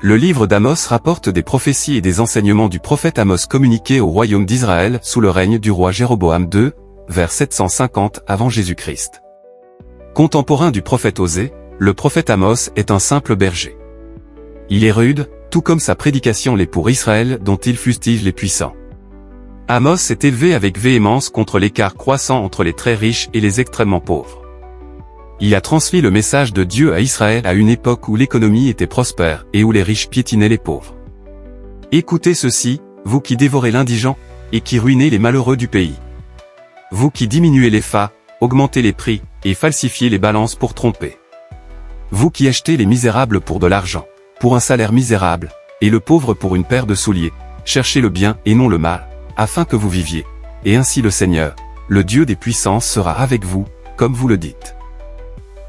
Le livre d'Amos rapporte des prophéties et des enseignements du prophète Amos communiqués au royaume d'Israël sous le règne du roi Jéroboam II, vers 750 avant Jésus-Christ. Contemporain du prophète Osée, le prophète Amos est un simple berger. Il est rude, tout comme sa prédication l'est pour Israël dont il fustige les puissants. Amos s'est élevé avec véhémence contre l'écart croissant entre les très riches et les extrêmement pauvres. Il a transmis le message de Dieu à Israël à une époque où l'économie était prospère et où les riches piétinaient les pauvres. Écoutez ceci, vous qui dévorez l'indigent, et qui ruinez les malheureux du pays. Vous qui diminuez les fa, augmentez les prix, et falsifiez les balances pour tromper. Vous qui achetez les misérables pour de l'argent, pour un salaire misérable, et le pauvre pour une paire de souliers, cherchez le bien et non le mal, afin que vous viviez. Et ainsi le Seigneur, le Dieu des puissances sera avec vous, comme vous le dites.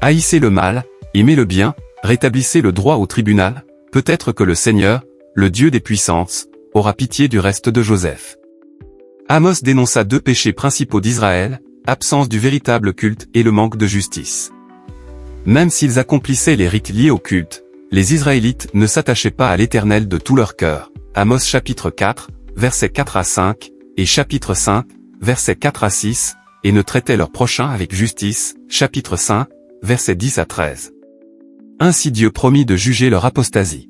Haïssez le mal, aimez le bien, rétablissez le droit au tribunal, peut-être que le Seigneur, le Dieu des puissances, aura pitié du reste de Joseph. Amos dénonça 2 péchés principaux d'Israël, absence du véritable culte et le manque de justice. Même s'ils accomplissaient les rites liés au culte, les Israélites ne s'attachaient pas à l'Éternel de tout leur cœur. Amos chapitre 4, versets 4 à 5, et chapitre 5, versets 4 à 6, et ne traitaient leur prochain avec justice, chapitre 5, versets 10 à 13. Ainsi Dieu promit de juger leur apostasie.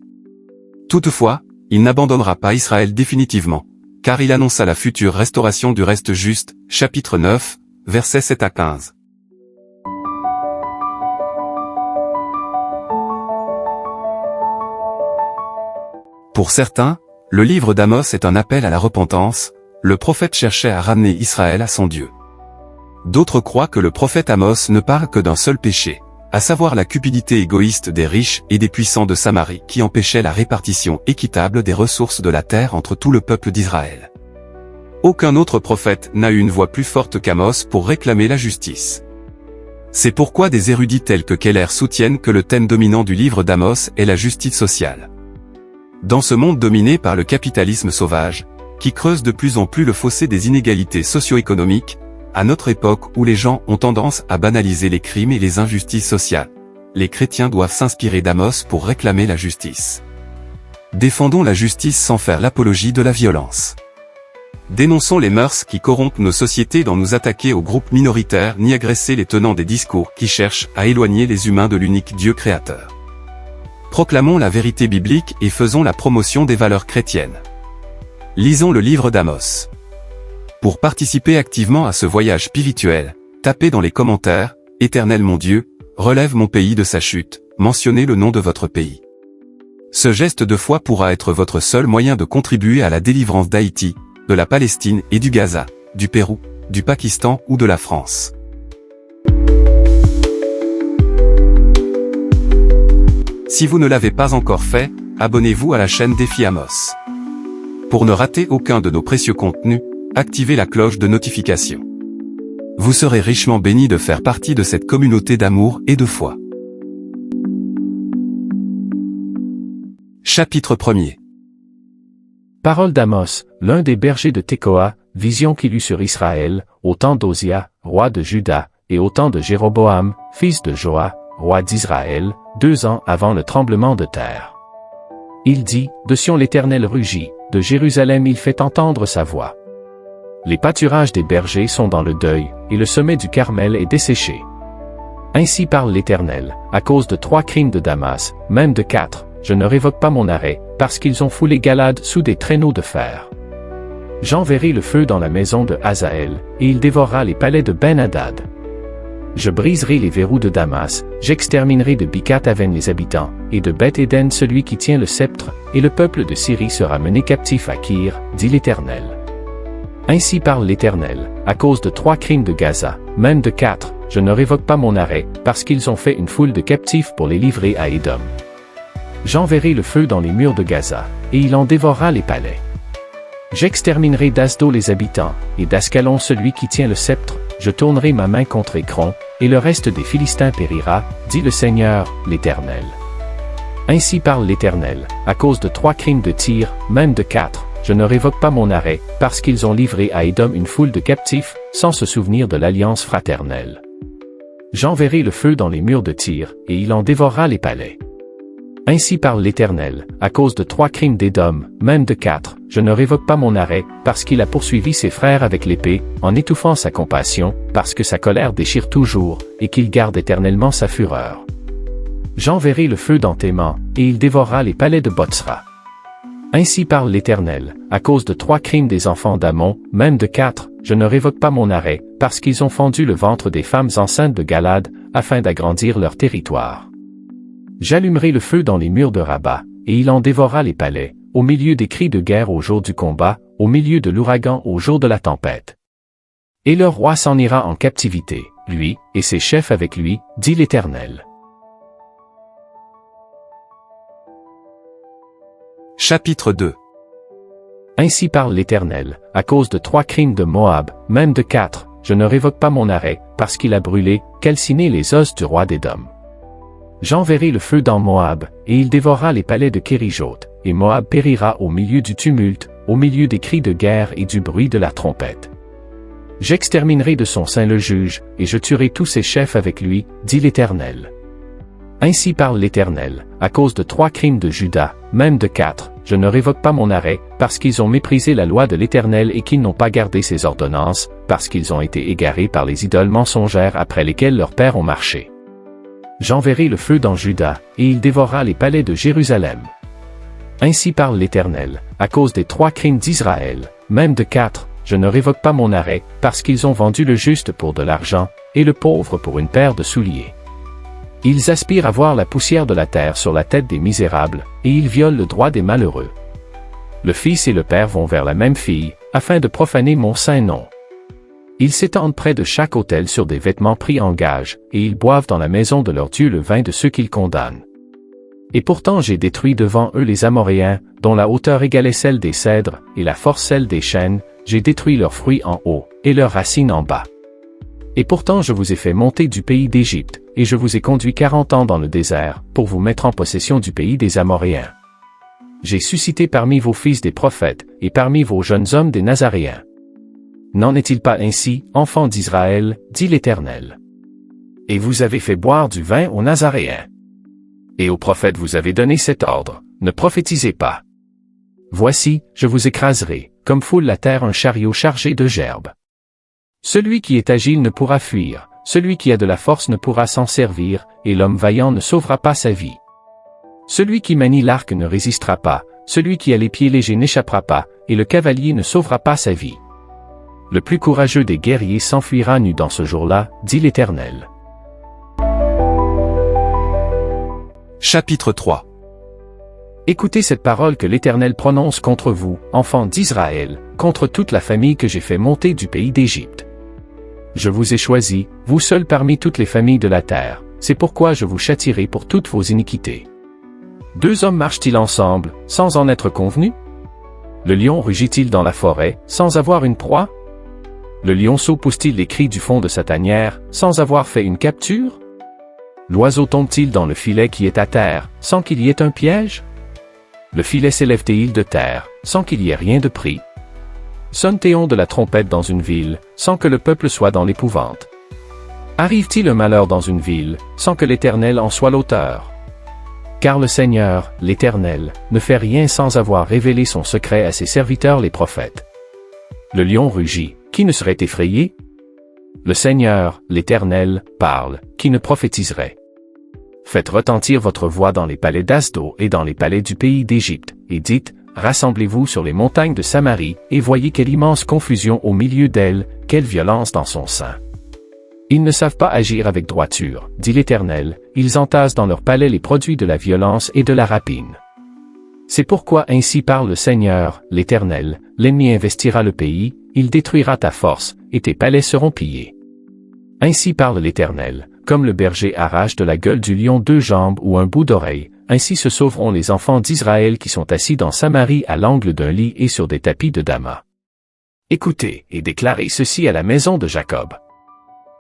Toutefois, il n'abandonnera pas Israël définitivement, car il annonça la future restauration du reste juste, chapitre 9, versets 7 à 15. Pour certains, le livre d'Amos est un appel à la repentance, le prophète cherchait à ramener Israël à son Dieu. D'autres croient que le prophète Amos ne parle que d'un seul péché, à savoir la cupidité égoïste des riches et des puissants de Samarie qui empêchait la répartition équitable des ressources de la terre entre tout le peuple d'Israël. Aucun autre prophète n'a eu une voix plus forte qu'Amos pour réclamer la justice. C'est pourquoi des érudits tels que Keller soutiennent que le thème dominant du livre d'Amos est la justice sociale. Dans ce monde dominé par le capitalisme sauvage, qui creuse de plus en plus le fossé des inégalités socio-économiques, à notre époque où les gens ont tendance à banaliser les crimes et les injustices sociales, les chrétiens doivent s'inspirer d'Amos pour réclamer la justice. Défendons la justice sans faire l'apologie de la violence. Dénonçons les mœurs qui corrompent nos sociétés dans nous attaquer aux groupes minoritaires ni agresser les tenants des discours qui cherchent à éloigner les humains de l'unique Dieu créateur. Proclamons la vérité biblique et faisons la promotion des valeurs chrétiennes. Lisons le livre d'Amos. Pour participer activement à ce voyage spirituel, tapez dans les commentaires « Éternel mon Dieu, relève mon pays de sa chute », mentionnez le nom de votre pays. Ce geste de foi pourra être votre seul moyen de contribuer à la délivrance d'Haïti, de la Palestine et du Gaza, du Pérou, du Pakistan ou de la France. Si vous ne l'avez pas encore fait, abonnez-vous à la chaîne Défi Amos. Pour ne rater aucun de nos précieux contenus, activez la cloche de notification. Vous serez richement bénis de faire partie de cette communauté d'amour et de foi. Chapitre 1er. Parole d'Amos, l'un des bergers de Tekoa, vision qu'il eut sur Israël, au temps d'Osia, roi de Juda, et au temps de Jéroboam, fils de Joas, roi d'Israël, 2 ans avant le tremblement de terre. Il dit, de Sion l'Éternel rugit, de Jérusalem il fait entendre sa voix. Les pâturages des bergers sont dans le deuil, et le sommet du Carmel est desséché. Ainsi parle l'Éternel, à cause de 3 crimes de Damas, même de 4, je ne révoque pas mon arrêt, parce qu'ils ont foulé Galad sous des traîneaux de fer. J'enverrai le feu dans la maison de Hazaël, et il dévorera les palais de Ben-Hadad. Je briserai les verrous de Damas, j'exterminerai de Bikat-Aven les habitants, et de Beth-Éden celui qui tient le sceptre, et le peuple de Syrie sera mené captif à Kir, dit l'Éternel. Ainsi parle l'Éternel, à cause de 3 crimes de Gaza, même de 4, je ne révoque pas mon arrêt, parce qu'ils ont fait une foule de captifs pour les livrer à Édom. J'enverrai le feu dans les murs de Gaza, et il en dévorera les palais. J'exterminerai d'Asdo les habitants, et d'Ascalon celui qui tient le sceptre, je tournerai ma main contre Écron, et le reste des Philistins périra, dit le Seigneur, l'Éternel. Ainsi parle l'Éternel, à cause de 3 crimes de Tyr, même de 4, je ne révoque pas mon arrêt, parce qu'ils ont livré à Édom une foule de captifs, sans se souvenir de l'alliance fraternelle. J'enverrai le feu dans les murs de Tyr, et il en dévorera les palais. Ainsi parle l'Éternel, à cause de 3 crimes d'Édom, même de 4, je ne révoque pas mon arrêt, parce qu'il a poursuivi ses frères avec l'épée, en étouffant sa compassion, parce que sa colère déchire toujours, et qu'il garde éternellement sa fureur. J'enverrai le feu dans Théman, et il dévorera les palais de Botsra. Ainsi parle l'Éternel, à cause de 3 crimes des enfants d'Ammon, même de 4, je ne révoque pas mon arrêt, parce qu'ils ont fendu le ventre des femmes enceintes de Galad, afin d'agrandir leur territoire. J'allumerai le feu dans les murs de Rabat, et il en dévorera les palais, au milieu des cris de guerre au jour du combat, au milieu de l'ouragan au jour de la tempête. Et leur roi s'en ira en captivité, lui, et ses chefs avec lui, dit l'Éternel. Chapitre 2. Ainsi parle l'Éternel, à cause de 3 crimes de Moab, même de 4, je ne révoque pas mon arrêt, parce qu'il a brûlé, calciné les os du roi d'Édom. J'enverrai le feu dans Moab, et il dévorera les palais de Kérijoth, et Moab périra au milieu du tumulte, au milieu des cris de guerre et du bruit de la trompette. J'exterminerai de son sein le juge, et je tuerai tous ses chefs avec lui, dit l'Éternel. Ainsi parle l'Éternel, à cause de 3 crimes de Juda, même de 4, je ne révoque pas mon arrêt, parce qu'ils ont méprisé la loi de l'Éternel et qu'ils n'ont pas gardé ses ordonnances, parce qu'ils ont été égarés par les idoles mensongères après lesquelles leurs pères ont marché. J'enverrai le feu dans Juda, et il dévorera les palais de Jérusalem. Ainsi parle l'Éternel, à cause des 3 crimes d'Israël, même de 4, je ne révoque pas mon arrêt, parce qu'ils ont vendu le juste pour de l'argent, et le pauvre pour une paire de souliers. Ils aspirent à voir la poussière de la terre sur la tête des misérables, et ils violent le droit des malheureux. Le fils et le père vont vers la même fille, afin de profaner mon saint nom. Ils s'étendent près de chaque autel sur des vêtements pris en gage, et ils boivent dans la maison de leur Dieu le vin de ceux qu'ils condamnent. Et pourtant j'ai détruit devant eux les Amoréens, dont la hauteur égalait celle des cèdres, et la force celle des chênes, j'ai détruit leurs fruits en haut, et leurs racines en bas. Et pourtant je vous ai fait monter du pays d'Égypte, et je vous ai conduit 40 ans dans le désert, pour vous mettre en possession du pays des Amoréens. J'ai suscité parmi vos fils des prophètes, et parmi vos jeunes hommes des Nazaréens. N'en est-il pas ainsi, enfants d'Israël, dit l'Éternel? Et vous avez fait boire du vin aux Nazaréens. Et aux prophètes vous avez donné cet ordre, ne prophétisez pas. Voici, je vous écraserai, comme foule la terre un chariot chargé de gerbes. Celui qui est agile ne pourra fuir, celui qui a de la force ne pourra s'en servir, et l'homme vaillant ne sauvera pas sa vie. Celui qui manie l'arc ne résistera pas, celui qui a les pieds légers n'échappera pas, et le cavalier ne sauvera pas sa vie. Le plus courageux des guerriers s'enfuira nu dans ce jour-là, dit l'Éternel. Chapitre 3. Écoutez cette parole que l'Éternel prononce contre vous, enfants d'Israël, contre toute la famille que j'ai fait monter du pays d'Égypte. Je vous ai choisis, vous seuls parmi toutes les familles de la terre, c'est pourquoi je vous châtierai pour toutes vos iniquités. 2 hommes marchent-ils ensemble, sans en être convenus? Le lion rugit-il dans la forêt, sans avoir une proie? Le lionceau pousse-t-il les cris du fond de sa tanière, sans avoir fait une capture? L'oiseau tombe-t-il dans le filet qui est à terre, sans qu'il y ait un piège? Le filet s'élève-t-il de terre, sans qu'il y ait rien de pris? Sonne-t-on de la trompette dans une ville, sans que le peuple soit dans l'épouvante? Arrive-t-il un malheur dans une ville, sans que l'Éternel en soit l'auteur? Car le Seigneur, l'Éternel, ne fait rien sans avoir révélé son secret à ses serviteurs les prophètes. Le lion rugit, qui ne serait effrayé? Le Seigneur, l'Éternel, parle, qui ne prophétiserait? Faites retentir votre voix dans les palais d'Asdo et dans les palais du pays d'Égypte, et dites, rassemblez-vous sur les montagnes de Samarie, et voyez quelle immense confusion au milieu d'elles, quelle violence dans son sein. Ils ne savent pas agir avec droiture, dit l'Éternel, ils entassent dans leurs palais les produits de la violence et de la rapine. C'est pourquoi ainsi parle le Seigneur, l'Éternel, l'ennemi investira le pays, il détruira ta force, et tes palais seront pillés. Ainsi parle l'Éternel, comme le berger arrache de la gueule du lion 2 jambes ou un bout d'oreille, ainsi se sauveront les enfants d'Israël qui sont assis dans Samarie à l'angle d'un lit et sur des tapis de Damas. Écoutez, et déclarez ceci à la maison de Jacob.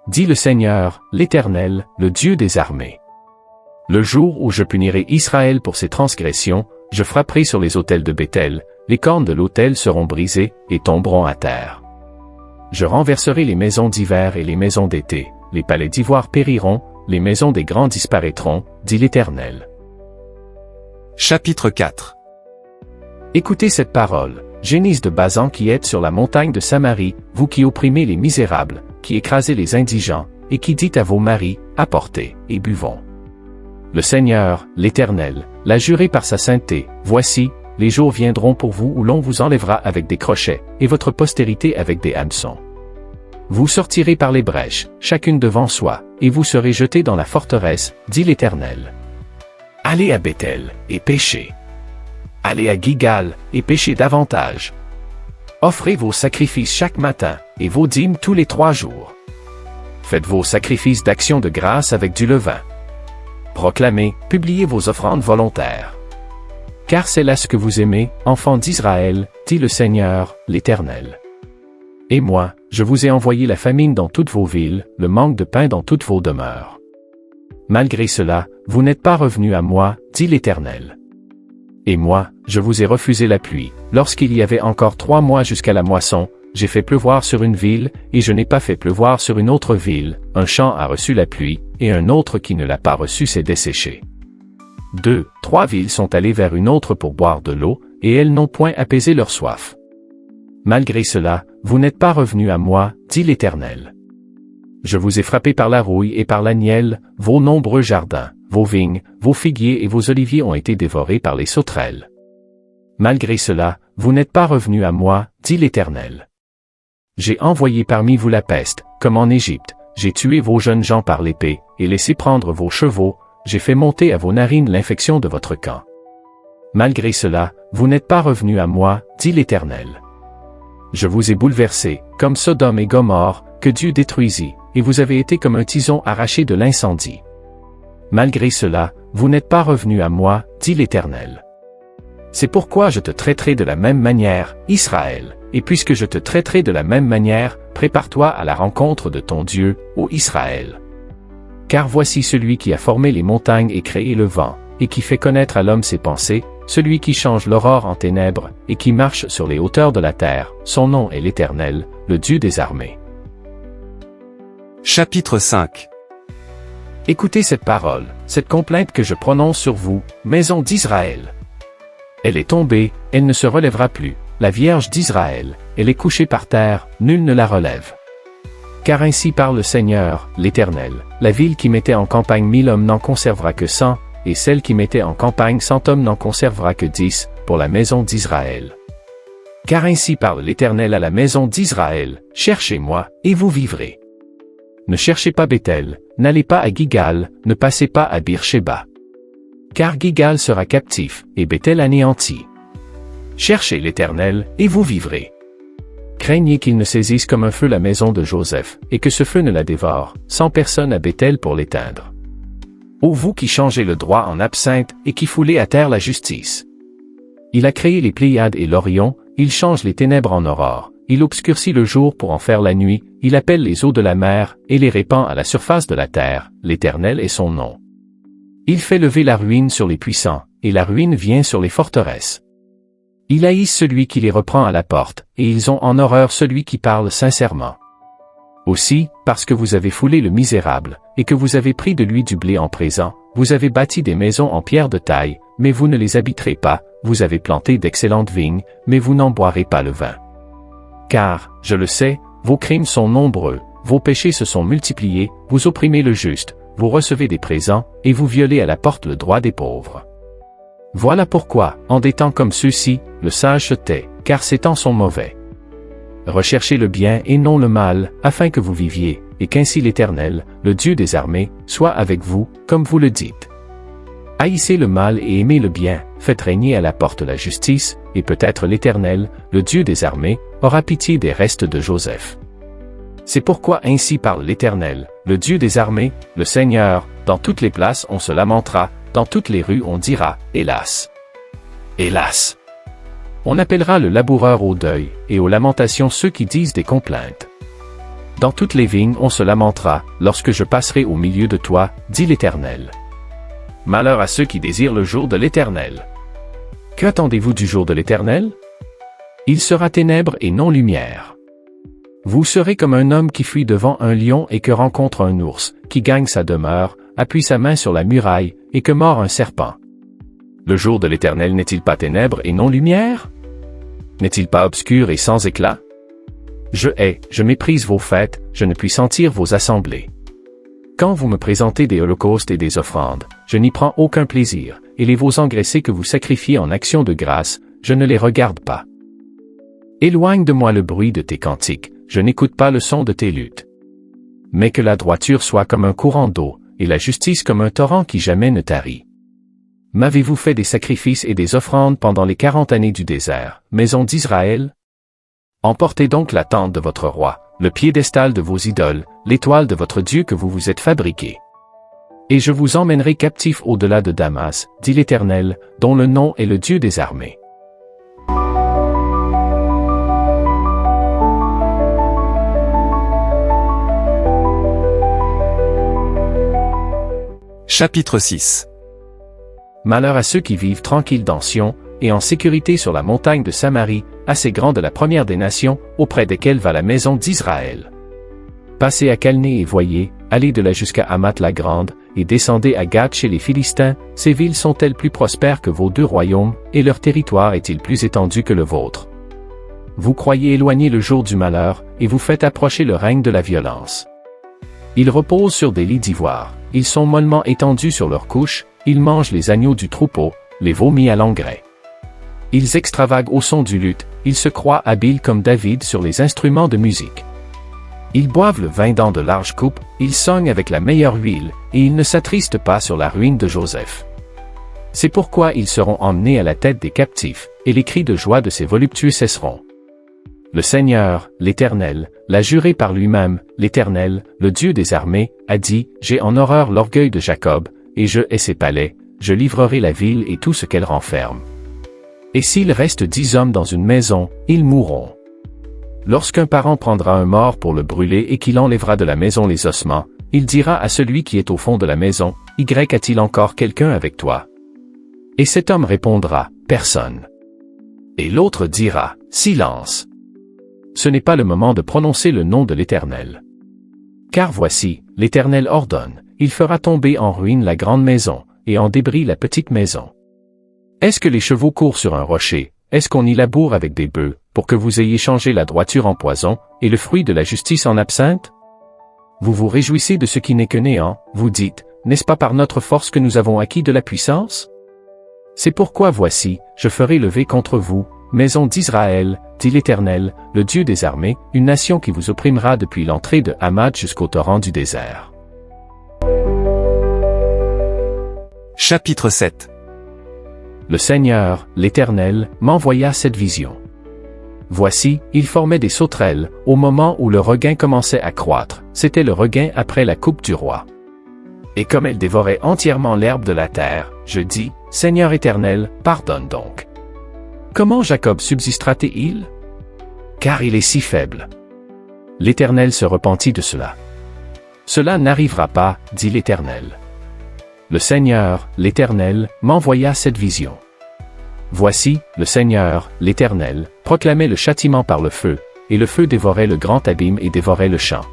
Dit le Seigneur, l'Éternel, le Dieu des armées. Le jour où je punirai Israël pour ses transgressions, je frapperai sur les autels de Béthel, les cornes de l'autel seront brisées, et tomberont à terre. Je renverserai les maisons d'hiver et les maisons d'été, les palais d'ivoire périront, les maisons des grands disparaîtront, dit l'Éternel. Chapitre 4. Écoutez cette parole, génisse de Bazan qui êtes sur la montagne de Samarie, vous qui opprimez les misérables, qui écrasez les indigents, et qui dites à vos maris, apportez, et buvons. Le Seigneur, l'Éternel, l'a juré par sa sainteté, voici, les jours viendront pour vous où l'on vous enlèvera avec des crochets, et votre postérité avec des hameçons. Vous sortirez par les brèches, chacune devant soi, et vous serez jetés dans la forteresse, dit l'Éternel. Allez à Béthel, et péchez. Allez à Gigal, et péchez davantage. Offrez vos sacrifices chaque matin, et vos dîmes tous les 3 jours. Faites vos sacrifices d'action de grâce avec du levain. Proclamez, publiez vos offrandes volontaires. Car c'est là ce que vous aimez, enfants d'Israël, dit le Seigneur, l'Éternel. Et moi, je vous ai envoyé la famine dans toutes vos villes, le manque de pain dans toutes vos demeures. Malgré cela, vous n'êtes pas revenus à moi, dit l'Éternel. Et moi, je vous ai refusé la pluie, lorsqu'il y avait encore 3 mois jusqu'à la moisson, j'ai fait pleuvoir sur une ville, et je n'ai pas fait pleuvoir sur une autre ville, un champ a reçu la pluie, et un autre qui ne l'a pas reçue s'est desséché. 2, 3 villes sont allées vers une autre pour boire de l'eau, et elles n'ont point apaisé leur soif. Malgré cela, vous n'êtes pas revenus à moi, dit l'Éternel. Je vous ai frappé par la rouille et par la nielle, vos nombreux jardins, vos vignes, vos figuiers et vos oliviers ont été dévorés par les sauterelles. Malgré cela, vous n'êtes pas revenus à moi, dit l'Éternel. J'ai envoyé parmi vous la peste, comme en Égypte, j'ai tué vos jeunes gens par l'épée, et laissé prendre vos chevaux, j'ai fait monter à vos narines l'infection de votre camp. Malgré cela, vous n'êtes pas revenus à moi, dit l'Éternel. Je vous ai bouleversés, comme Sodome et Gomorrhe, que Dieu détruisit, et vous avez été comme un tison arraché de l'incendie. Malgré cela, vous n'êtes pas revenus à moi, dit l'Éternel. C'est pourquoi je te traiterai de la même manière, Israël, et puisque je te traiterai de la même manière, prépare-toi à la rencontre de ton Dieu, ô Israël. Car voici celui qui a formé les montagnes et créé le vent, et qui fait connaître à l'homme ses pensées, celui qui change l'aurore en ténèbres, et qui marche sur les hauteurs de la terre, son nom est l'Éternel, le Dieu des armées. Chapitre 5. Écoutez cette parole, cette complainte que je prononce sur vous, maison d'Israël. Elle est tombée, elle ne se relèvera plus, la Vierge d'Israël, elle est couchée par terre, nul ne la relève. Car ainsi parle le Seigneur, l'Éternel, la ville qui mettait en campagne 1000 hommes n'en conservera que 100, et celle qui mettait en campagne 100 hommes n'en conservera que 10, pour la maison d'Israël. Car ainsi parle l'Éternel à la maison d'Israël, cherchez-moi, et vous vivrez. Ne cherchez pas Béthel, n'allez pas à Gigal, ne passez pas à Beersheba. Car Gigal sera captif, et Béthel anéanti. Cherchez l'Éternel, et vous vivrez. Craignez qu'il ne saisisse comme un feu la maison de Joseph, et que ce feu ne la dévore, sans personne à Béthel pour l'éteindre. Ô vous qui changez le droit en absinthe, et qui foulez à terre la justice. Il a créé les Pléiades et l'Orion, il change les ténèbres en aurore, il obscurcit le jour pour en faire la nuit, il appelle les eaux de la mer, et les répand à la surface de la terre, l'Éternel est son nom. Il fait lever la ruine sur les puissants, et la ruine vient sur les forteresses. Il haït celui qui les reprend à la porte, et ils ont en horreur celui qui parle sincèrement. Aussi, parce que vous avez foulé le misérable, et que vous avez pris de lui du blé en présent, vous avez bâti des maisons en pierre de taille, mais vous ne les habiterez pas, vous avez planté d'excellentes vignes, mais vous n'en boirez pas le vin. Car, je le sais, vos crimes sont nombreux, vos péchés se sont multipliés, vous opprimez le juste, vous recevez des présents, et vous violez à la porte le droit des pauvres. Voilà pourquoi, en des temps comme ceux-ci, le sage se tait, car ces temps sont mauvais. Recherchez le bien et non le mal, afin que vous viviez, et qu'ainsi l'Éternel, le Dieu des armées, soit avec vous, comme vous le dites. Haïssez le mal et aimez le bien, faites régner à la porte la justice, et peut-être l'Éternel, le Dieu des armées, aura pitié des restes de Joseph. C'est pourquoi ainsi parle l'Éternel, le Dieu des armées, le Seigneur, dans toutes les places on se lamentera, dans toutes les rues on dira, hélas! Hélas! On appellera le laboureur au deuil, et aux lamentations ceux qui disent des complaintes. Dans toutes les vignes on se lamentera, lorsque je passerai au milieu de toi, dit l'Éternel. Malheur à ceux qui désirent le jour de l'Éternel. Qu'attendez-vous du jour de l'Éternel? Il sera ténèbres et non lumière. Vous serez comme un homme qui fuit devant un lion et que rencontre un ours, qui gagne sa demeure, appuie sa main sur la muraille, et que mord un serpent. Le jour de l'Éternel n'est-il pas ténèbres et non lumière? N'est-il pas obscur et sans éclat? Je méprise vos fêtes, je ne puis sentir vos assemblées. Quand vous me présentez des holocaustes et des offrandes, je n'y prends aucun plaisir, et les veaux engraissés que vous sacrifiez en action de grâce, je ne les regarde pas. Éloigne de moi le bruit de tes cantiques, je n'écoute pas le son de tes luttes. Mais que la droiture soit comme un courant d'eau, et la justice comme un torrent qui jamais ne tarit. M'avez-vous fait des sacrifices et des offrandes pendant les 40 années du désert, maison d'Israël? Emportez donc la tente de votre roi, le piédestal de vos idoles, l'étoile de votre Dieu que vous vous êtes fabriqué. Et je vous emmènerai captifs au-delà de Damas, dit l'Éternel, dont le nom est le Dieu des armées. Chapitre 6. Malheur à ceux qui vivent tranquilles dans Sion, et en sécurité sur la montagne de Samarie, assez grande la première des nations, auprès desquelles va la maison d'Israël. Passez à Calné et voyez, allez de là jusqu'à Hamath la grande, et descendez à Gath chez les Philistins, ces villes sont-elles plus prospères que vos 2 royaumes, et leur territoire est-il plus étendu que le vôtre? Vous croyez éloigner le jour du malheur, et vous faites approcher le règne de la violence. Ils reposent sur des lits d'ivoire, ils sont mollement étendus sur leurs couches, ils mangent les agneaux du troupeau, les veaux mis à l'engrais. Ils extravaguent au son du luth, ils se croient habiles comme David sur les instruments de musique. Ils boivent le vin dans de larges coupes, ils sognent avec la meilleure huile, et ils ne s'attristent pas sur la ruine de Joseph. C'est pourquoi ils seront emmenés à la tête des captifs, et les cris de joie de ces voluptueux cesseront. Le Seigneur, l'Éternel, l'a juré par lui-même, l'Éternel, le Dieu des armées, a dit, j'ai en horreur l'orgueil de Jacob, et je hais ses palais, je livrerai la ville et tout ce qu'elle renferme. Et s'il reste 10 hommes dans une maison, ils mourront. Lorsqu'un parent prendra un mort pour le brûler et qu'il enlèvera de la maison les ossements, il dira à celui qui est au fond de la maison, Y a-t-il encore quelqu'un avec toi? Et cet homme répondra, personne. Et l'autre dira, silence. Ce n'est pas le moment de prononcer le nom de l'Éternel. Car voici, l'Éternel ordonne, il fera tomber en ruine la grande maison, et en débris la petite maison. Est-ce que les chevaux courent sur un rocher, est-ce qu'on y laboure avec des bœufs, pour que vous ayez changé la droiture en poison, et le fruit de la justice en absinthe? Vous vous réjouissez de ce qui n'est que néant, vous dites, n'est-ce pas par notre force que nous avons acquis de la puissance? C'est pourquoi voici, je ferai lever contre vous, maison d'Israël, dit l'Éternel, le Dieu des armées, une nation qui vous opprimera depuis l'entrée de Hamath jusqu'au torrent du désert. Chapitre 7. Le Seigneur, l'Éternel, m'envoya cette vision. Voici, il formait des sauterelles, au moment où le regain commençait à croître, c'était le regain après la coupe du roi. Et comme elle dévorait entièrement l'herbe de la terre, je dis, Seigneur Éternel, pardonne donc. Comment Jacob subsistera-t-il? Car il est si faible. L'Éternel se repentit de cela. Cela n'arrivera pas, dit l'Éternel. Le Seigneur, l'Éternel, m'envoya cette vision. Voici, le Seigneur, l'Éternel, proclamait le châtiment par le feu, et le feu dévorait le grand abîme et dévorait le champ.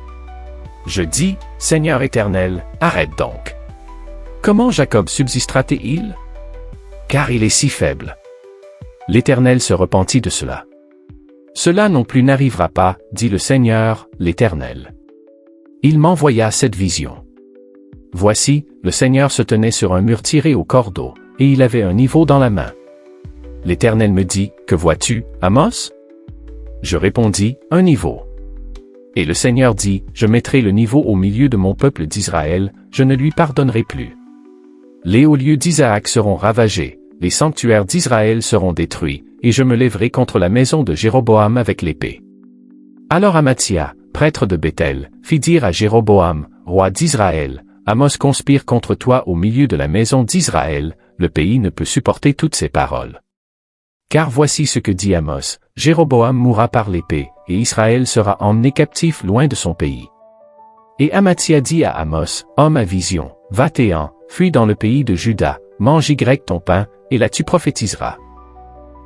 Je dis, Seigneur Éternel, arrête donc. Comment Jacob subsistera-t-il? Car il est si faible. L'Éternel se repentit de cela. Cela non plus n'arrivera pas, dit le Seigneur, l'Éternel. Il m'envoya cette vision. Voici, le Seigneur se tenait sur un mur tiré au cordeau, et il avait un niveau dans la main. L'Éternel me dit, que vois-tu, Amos? Je répondis, un niveau. Et le Seigneur dit, je mettrai le niveau au milieu de mon peuple d'Israël, je ne lui pardonnerai plus. Les hauts lieux d'Isaac seront ravagés, les sanctuaires d'Israël seront détruits, et je me lèverai contre la maison de Jéroboam avec l'épée. Alors Amathia, prêtre de Béthel, fit dire à Jéroboam, roi d'Israël, Amos conspire contre toi au milieu de la maison d'Israël, le pays ne peut supporter toutes ces paroles. Car voici ce que dit Amos, Jéroboam mourra par l'épée, et Israël sera emmené captif loin de son pays. Et Amathia dit à Amos, homme à vision, va-t'en, fuis dans le pays de Juda, mange ton pain, et là tu prophétiseras.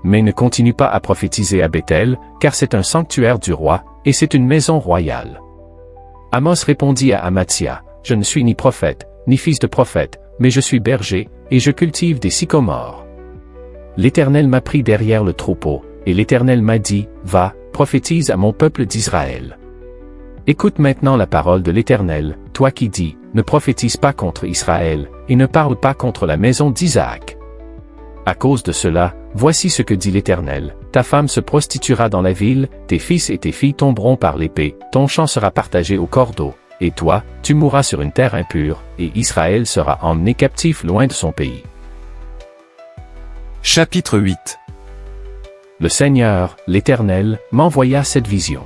Mais ne continue pas à prophétiser à Béthel, car c'est un sanctuaire du roi, et c'est une maison royale. Amos répondit à Amathia, je ne suis ni prophète, ni fils de prophète, mais je suis berger, et je cultive des sycomores. l'Éternel m'a pris derrière le troupeau, et l'Éternel m'a dit, va, prophétise à mon peuple d'Israël. Écoute maintenant la parole de l'Éternel, toi qui dis, ne prophétise pas contre Israël, et ne parle pas contre la maison d'Isaac. À cause de cela, voici ce que dit l'Éternel, ta femme se prostituera dans la ville, tes fils et tes filles tomberont par l'épée, ton champ sera partagé au cordeau, et toi, tu mourras sur une terre impure, et Israël sera emmené captif loin de son pays. Chapitre 8. Le Seigneur, l'Éternel, m'envoya cette vision.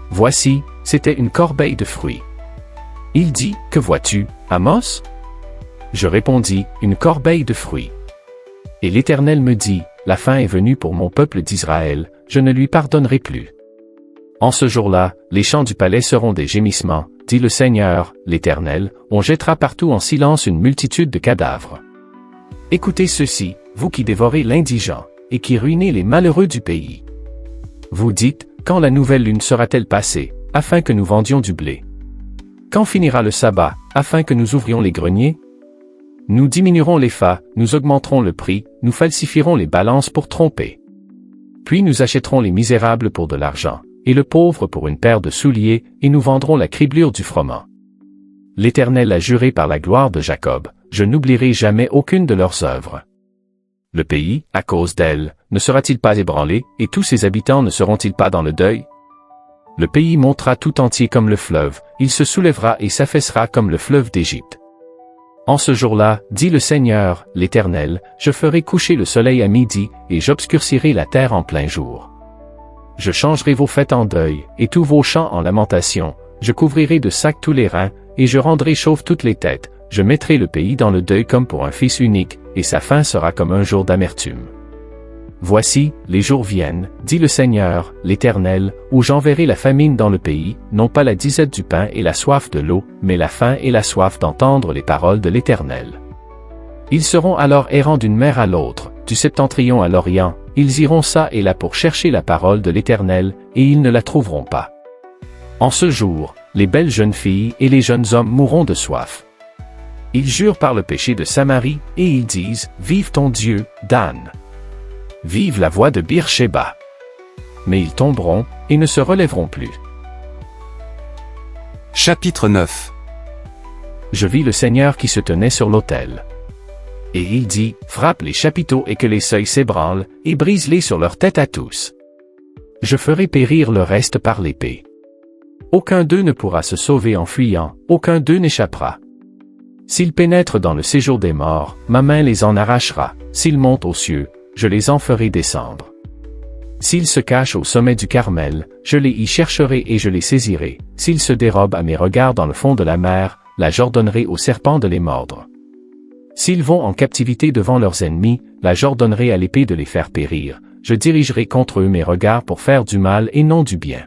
Voici, c'était une corbeille de fruits. Il dit, que vois-tu, Amos? Je répondis, une corbeille de fruits. Et l'Éternel me dit, la fin est venue pour mon peuple d'Israël, je ne lui pardonnerai plus. En ce jour-là, les champs du palais seront des gémissements, dit le Seigneur, l'Éternel, on jettera partout en silence une multitude de cadavres. Écoutez ceci, vous qui dévorez l'indigent, et qui ruinez les malheureux du pays. Vous dites, quand la nouvelle lune sera-t-elle passée, afin que nous vendions du blé? Quand finira le sabbat, afin que nous ouvrions les greniers? Nous diminuerons les fas, nous augmenterons le prix, nous falsifierons les balances pour tromper. Puis nous achèterons les misérables pour de l'argent, et le pauvre pour une paire de souliers, et nous vendrons la criblure du froment. L'Éternel a juré par la gloire de Jacob, je n'oublierai jamais aucune de leurs œuvres. Le pays, à cause d'elle, ne sera-t-il pas ébranlé, et tous ses habitants ne seront-ils pas dans le deuil? Le pays montera tout entier comme le fleuve, il se soulèvera et s'affaissera comme le fleuve d'Égypte. En ce jour-là, dit le Seigneur, l'Éternel, je ferai coucher le soleil à midi, et j'obscurcirai la terre en plein jour. Je changerai vos fêtes en deuil, et tous vos chants en lamentation, je couvrirai de sacs tous les reins, et je rendrai chauves toutes les têtes, je mettrai le pays dans le deuil comme pour un fils unique, et sa fin sera comme un jour d'amertume. Voici, les jours viennent, dit le Seigneur, l'Éternel, où j'enverrai la famine dans le pays, non pas la disette du pain et la soif de l'eau, mais la faim et la soif d'entendre les paroles de l'Éternel. Ils seront alors errants d'une mer à l'autre, du septentrion à l'orient, ils iront çà et là pour chercher la parole de l'Éternel, et ils ne la trouveront pas. En ce jour, les belles jeunes filles et les jeunes hommes mourront de soif. Ils jurent par le péché de Samarie, et ils disent, vive ton Dieu, Dan. Vive la voix de Bir-Shéba. Mais ils tomberont, et ne se relèveront plus. Chapitre 9. Je vis le Seigneur qui se tenait sur l'autel. Et il dit, frappe les chapiteaux et que les seuils s'ébranlent, et brise-les sur leur tête à tous. Je ferai périr le reste par l'épée. Aucun d'eux ne pourra se sauver en fuyant, aucun d'eux n'échappera. S'ils pénètrent dans le séjour des morts, ma main les en arrachera, s'ils montent aux cieux, je les en ferai descendre. S'ils se cachent au sommet du Carmel, je les y chercherai et je les saisirai. S'ils se dérobent à mes regards dans le fond de la mer, là j'ordonnerai aux serpents de les mordre. S'ils vont en captivité devant leurs ennemis, là j'ordonnerai à l'épée de les faire périr. Je dirigerai contre eux mes regards pour faire du mal et non du bien.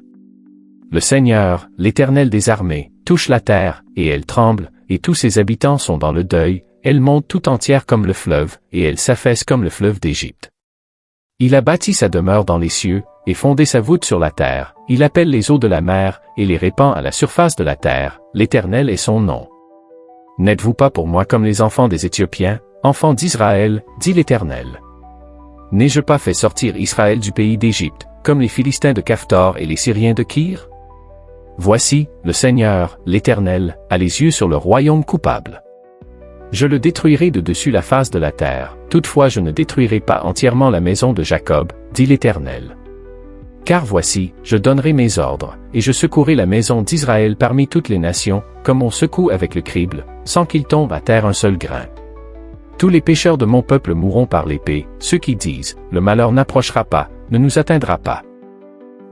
Le Seigneur, l'Éternel des armées, touche la terre, et elle tremble, et tous ses habitants sont dans le deuil. Elle monte tout entière comme le fleuve, et elle s'affaisse comme le fleuve d'Égypte. Il a bâti sa demeure dans les cieux, et fondé sa voûte sur la terre, il appelle les eaux de la mer, et les répand à la surface de la terre, l'Éternel est son nom. N'êtes-vous pas pour moi comme les enfants des Éthiopiens, enfants d'Israël, dit l'Éternel? N'ai-je pas fait sortir Israël du pays d'Égypte, comme les Philistins de Caphtor et les Syriens de Kyr? Voici, le Seigneur, l'Éternel, a les yeux sur le royaume coupable. Je le détruirai de dessus la face de la terre, toutefois je ne détruirai pas entièrement la maison de Jacob, dit l'Éternel. Car voici, je donnerai mes ordres, et je secouerai la maison d'Israël parmi toutes les nations, comme on secoue avec le crible, sans qu'il tombe à terre un seul grain. Tous les pécheurs de mon peuple mourront par l'épée, ceux qui disent, le malheur n'approchera pas, ne nous atteindra pas.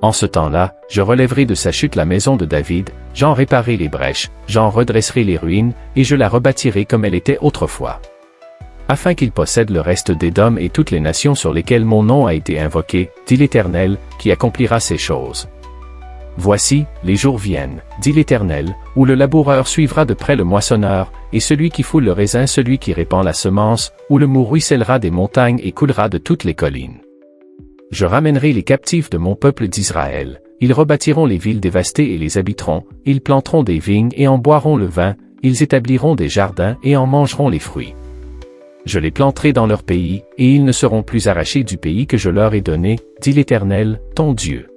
En ce temps-là, je relèverai de sa chute la maison de David, j'en réparerai les brèches, j'en redresserai les ruines, et je la rebâtirai comme elle était autrefois. Afin qu'il possède le reste d'Édom et toutes les nations sur lesquelles mon nom a été invoqué, dit l'Éternel, qui accomplira ces choses. Voici, les jours viennent, dit l'Éternel, où le laboureur suivra de près le moissonneur, et celui qui foule le raisin celui qui répand la semence, où le mou ruissellera des montagnes et coulera de toutes les collines. Je ramènerai les captifs de mon peuple d'Israël, ils rebâtiront les villes dévastées et les habiteront, ils planteront des vignes et en boiront le vin, ils établiront des jardins et en mangeront les fruits. je les planterai dans leur pays, et ils ne seront plus arrachés du pays que je leur ai donné, dit l'Éternel, ton Dieu.